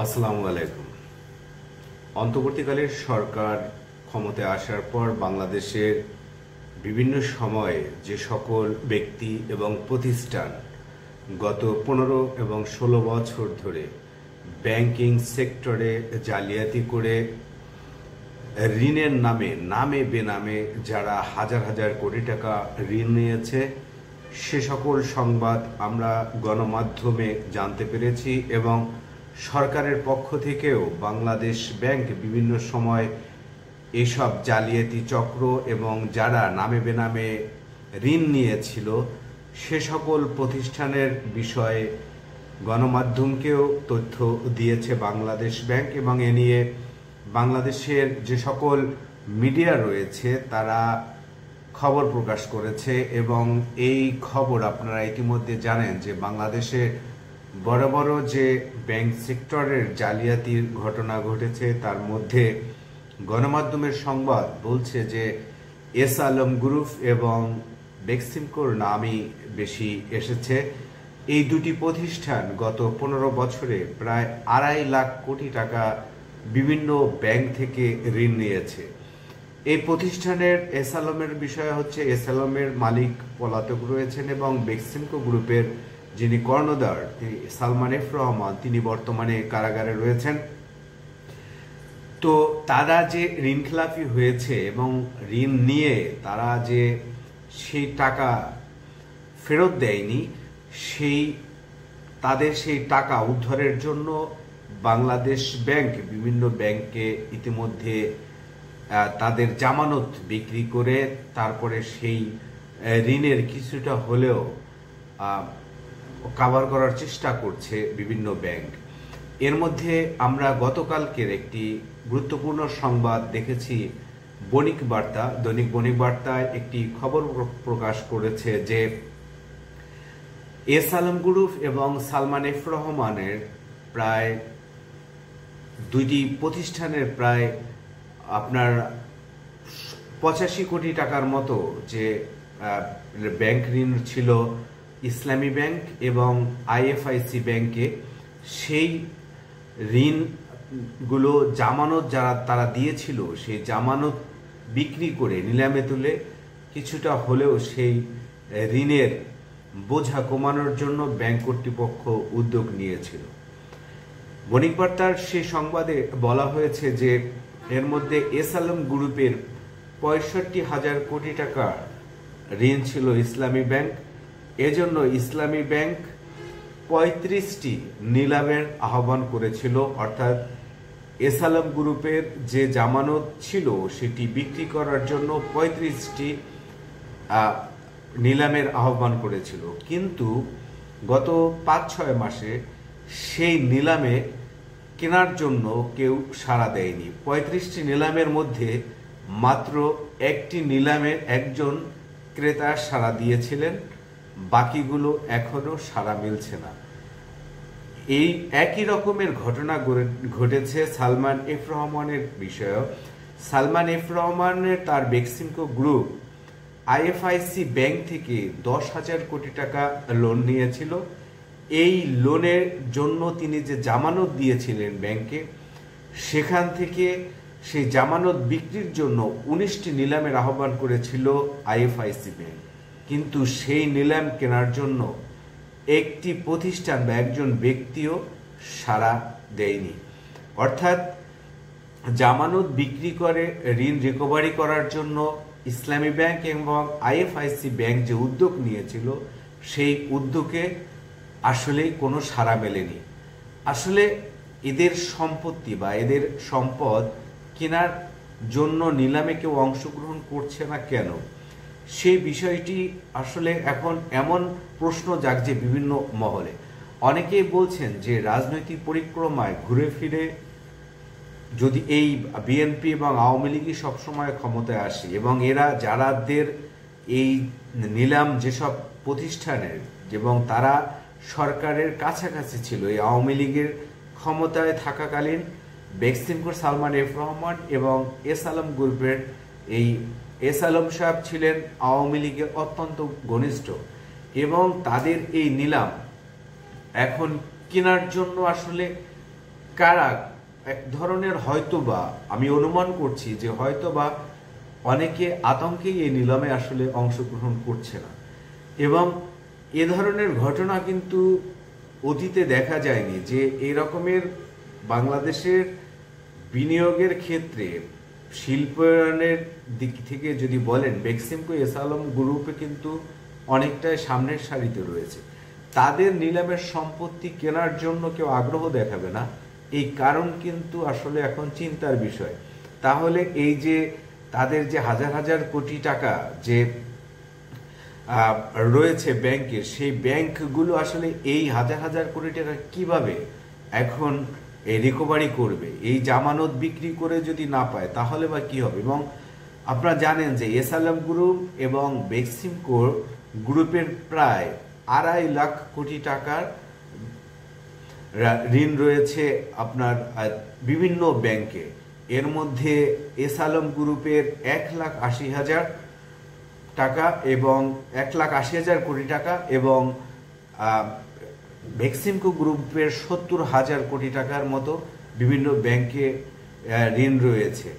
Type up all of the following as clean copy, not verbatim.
আসসালামু আলাইকুম। অন্তর্বর্তীকালীন সরকার ক্ষমতায় আসার পর বাংলাদেশের বিভিন্ন সময়ে যে সকল ব্যক্তি এবং প্রতিষ্ঠান গত 15 এবং 16 বছর ধরে ব্যাংকিং সেক্টরে জালিয়াতি করে ঋণের নামে বেনামে যারা হাজার হাজার কোটি টাকা ঋণ নিয়েছে, সে সকল সংবাদ আমরা গণমাধ্যমে জানতে পেরেছি এবং সরকারের পক্ষ থেকেও বাংলাদেশ ব্যাংক বিভিন্ন সময় এসব জালিয়াতি চক্র এবং যারা নামে বেনামে ঋণ নিয়েছিল সে সকল প্রতিষ্ঠানের বিষয়ে গণমাধ্যমকেও তথ্য দিয়েছে বাংলাদেশ ব্যাংক এবং এ নিয়ে বাংলাদেশের যে সকল মিডিয়া রয়েছে তারা খবর প্রকাশ করেছে এবং এই খবর আপনারা ইতিমধ্যে জানেন যে বাংলাদেশে বড় বড় যে ব্যাংক সেক্টরের জালিয়াতির ঘটনা ঘটেছে তার মধ্যে গণমাধ্যমের সংবাদ বলছে যে এস আলম গ্রুপ এবং বেক্সিমকোর নামই বেশি এসেছে। এই দুটি প্রতিষ্ঠান গত 15 বছরে প্রায় 2.5 লাখ কোটি টাকা বিভিন্ন ব্যাংক থেকে ঋণ নিয়েছে। এই প্রতিষ্ঠানের এস আলমের বিষয় হচ্ছে এস আলমের মালিক পলাতক রয়েছেন এবং বেক্সিমকো গ্রুপের যিনি কর্ণধার সালমান এফ রহমান তিনি বর্তমানে কারাগারে রয়েছেন। তো তারা যে ঋণ খেলাপি হয়েছে এবং ঋণ নিয়ে তারা যে সেই টাকা ফেরত দেয়নি, তাদের সেই টাকা উদ্ধারের জন্য বাংলাদেশ ব্যাংক বিভিন্ন ব্যাংকে ইতিমধ্যে তাদের জামানত বিক্রি করে তারপরে সেই ঋণের কিছুটা হলেও কভার করার চেষ্টা করছে বিভিন্ন ব্যাংক। এর মধ্যে আমরা গতকালকের একটি গুরুত্বপূর্ণ সংবাদ দেখেছি। দৈনিক বণিক বার্তায় একটি খবর প্রকাশ করেছে যে এস আলম গ্রুপ এবং সালমান এফ রহমানের প্রায় দুইটি প্রতিষ্ঠানের প্রায় আপনার 85 কোটি টাকার মতো যে ব্যাংক ঋণ ছিল ইসলামী ব্যাংক এবং আইএফআইসি ব্যাংকে, সেই ঋণগুলো জামানত তারা দিয়েছিল সেই জামানত বিক্রি করে নিলামে তুলে কিছুটা হলেও সেই ঋণের বোঝা কমানোর জন্য ব্যাংক কর্তৃপক্ষ উদ্যোগ নিয়েছিল। বণিক বার্তার সেই সংবাদে বলা হয়েছে যে এর মধ্যে এস আলম গ্রুপের 65,000 কোটি টাকা ঋণ ছিল ইসলামী ব্যাংক। এজন্য ইসলামী ব্যাংক 35টি নিলামের আহ্বান করেছিল, অর্থাৎ এস আলম গ্রুপের যে জামানত ছিল সেটি বিক্রি করার জন্য 35টি নিলামের আহ্বান করেছিল। কিন্তু গত 5-6 মাসে সেই নিলামে কেনার জন্য কেউ সাড়া দেয়নি। 35টি নিলামের মধ্যে মাত্র একটি নিলামে একজন ক্রেতা সাড়া দিয়েছিলেন, বাকিগুলো এখনো সাড়া মিলছে না। এই একই রকমের ঘটনা ঘটেছে সালমান এফ রহমানের বিষয়েও। সালমান এফ রহমানের তার বেক্সিমকো গ্রুপ আইএফআইসি ব্যাংক থেকে 10,000 কোটি টাকা লোন নিয়েছিল। এই লোনের জন্য তিনি যে জামানত দিয়েছিলেন ব্যাংকে, সেখান থেকে সেই জামানত বিক্রির জন্য 19টি নিলামের আহ্বান করেছিল আইএফআইসি ব্যাংক, কিন্তু সেই নিলাম কেনার জন্য একটি প্রতিষ্ঠান বা একজন ব্যক্তিও সাড়া দেয়নি। অর্থাৎ জামানত বিক্রি করে ঋণ রিকভারি করার জন্য ইসলামী ব্যাংক এবং আইএফআইসি ব্যাংক যে উদ্যোগ নিয়েছিল সেই উদ্যোগে আসলেই কোনো সাড়া মেলেনি। আসলে এদের সম্পত্তি বা এদের সম্পদ কেনার জন্য নিলামে কেউ অংশগ্রহণ করছে না কেন, সেই বিষয়টি আসলে এখন এমন প্রশ্ন জাগছে বিভিন্ন মহলে। অনেকেই বলছেন যে রাজনৈতিক পরিক্রমায় ঘুরে ফিরে যদি এই বিএনপি এবং আওয়ামী লীগই সবসময় ক্ষমতায় আসে এবং এরা যারাদের এই নিলাম যেসব প্রতিষ্ঠানের এবং তারা সরকারের কাছাকাছি ছিল, এই আওয়ামী লীগের ক্ষমতায় থাকাকালীন বেক্সিমকোর সালমান এফ রহমান এবং এস আলম গ্রুপের এই এস আলম সাহেব ছিলেন আওয়ামী লীগের অত্যন্ত ঘনিষ্ঠ এবং তাদের এই নিলাম এখন কেনার জন্য আসলে কারা এক ধরনের হয়তোবা আমি অনুমান করছি যে হয়তোবা অনেকে আতঙ্কেই এই নিলামে আসলে অংশগ্রহণ করছে না। এবং এ ধরনের ঘটনা কিন্তু অতীতে দেখা যায়নি যে এই রকমের বাংলাদেশের বিনিয়োগের ক্ষেত্রে শিল্পায়নের দিক থেকে যদি বলেন, বেক্সিমকো এস আলম গ্রুপে কিন্তু অনেকটাই সামনের সারিতে রয়েছে। তাদের নিলামের সম্পত্তি কেনার জন্য কেউ আগ্রহ দেখাবে না, এই কারণ কিন্তু আসলে এখন চিন্তার বিষয়। তাহলে এই যে তাদের যে হাজার হাজার কোটি টাকা যে রয়েছে ব্যাংকে, সেই ব্যাংকগুলো আসলে এই হাজার হাজার কোটি টাকা কিভাবে এখন এই রিকভারি করবে? এই জামানত বিক্রি করে যদি না পায় তাহলে বা কি হবে? এবং আপনারা জানেন যে এস আলম গ্রুপ এবং বেক্সিমকো গ্রুপের প্রায় 2.5 লাখ কোটি টাকার ঋণ রয়েছে আপনার বিভিন্ন ব্যাংকে। এর মধ্যে এস আলম গ্রুপের 1,80,000 টাকা এবং 1,80,000 কোটি টাকা এবং বেক্সিমকো গ্রুপের 70,000 কোটি টাকার মতো বিভিন্ন ব্যাংকে ঋণ রয়েছে।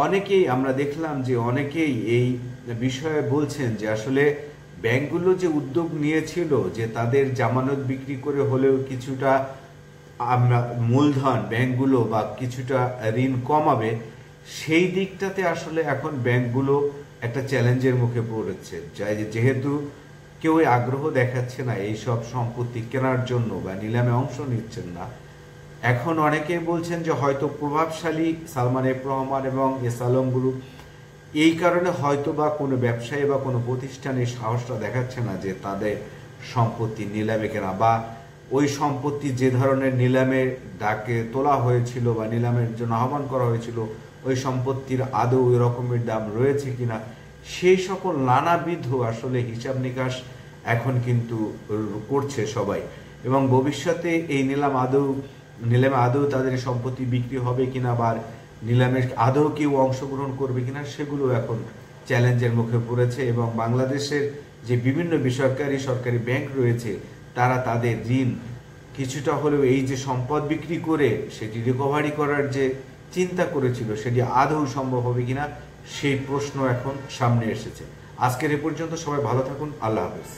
অনেকেই আমরা দেখলাম যে অনেকেই এই বিষয়ে বলছেন যে আসলে ব্যাংকগুলো যে উদ্যোগ নিয়েছিল যে তাদের জামানত বিক্রি করে হলেও কিছুটা মূলধন ব্যাংকগুলো বা কিছুটা ঋণ কমাবে, সেই দিকটাতে আসলে এখন ব্যাংকগুলো একটা চ্যালেঞ্জের মুখে পড়েছে। যেহেতু কেউ আগ্রহ দেখাচ্ছে না এই সব সম্পত্তি কেনার জন্য বা নিলামে অংশ নিচ্ছেন না, এখন অনেকে বলছেন যে হয়তো প্রভাবশালী সালমান এফ রহমান এবং এস আলম গ্রুপ এই কারণে হয়তো বা কোনো ব্যবসায়ী বা কোনো প্রতিষ্ঠানের সাহসটা দেখাচ্ছে না যে তাদের সম্পত্তি নিলামে কেনা, বা ওই সম্পত্তি যে ধরনের নিলামে ডাকে তোলা হয়েছিল বা নিলামের জন্য আহ্বান করা হয়েছিল ওই সম্পত্তির আদৌ ওই রকমের দাম রয়েছে কিনা, সেই সকল নানাবিধ আসলে হিসাব নিকাশ এখন কিন্তু করছে সবাই। এবং ভবিষ্যতে এই নিলামে আদৌ তাদের সম্পত্তি বিক্রি হবে কিনা বা নিলামে আদৌ কেউ অংশগ্রহণ করবে কিনা, সেগুলো এখন চ্যালেঞ্জের মুখে পড়েছে। এবং বাংলাদেশের যে বিভিন্ন বেসরকারি সরকারি ব্যাংক রয়েছে তারা তাদের ঋণ কিছুটা হলেও এই যে সম্পদ বিক্রি করে সেটি রিকভারি করার যে চিন্তা করেছিল সেটি আদৌ সম্ভব হবে কিনা সেই প্রশ্ন এখন সামনে এসেছে। আজকের এ পর্যন্ত, সবাই ভালো থাকুন, আল্লাহ হাফেজ।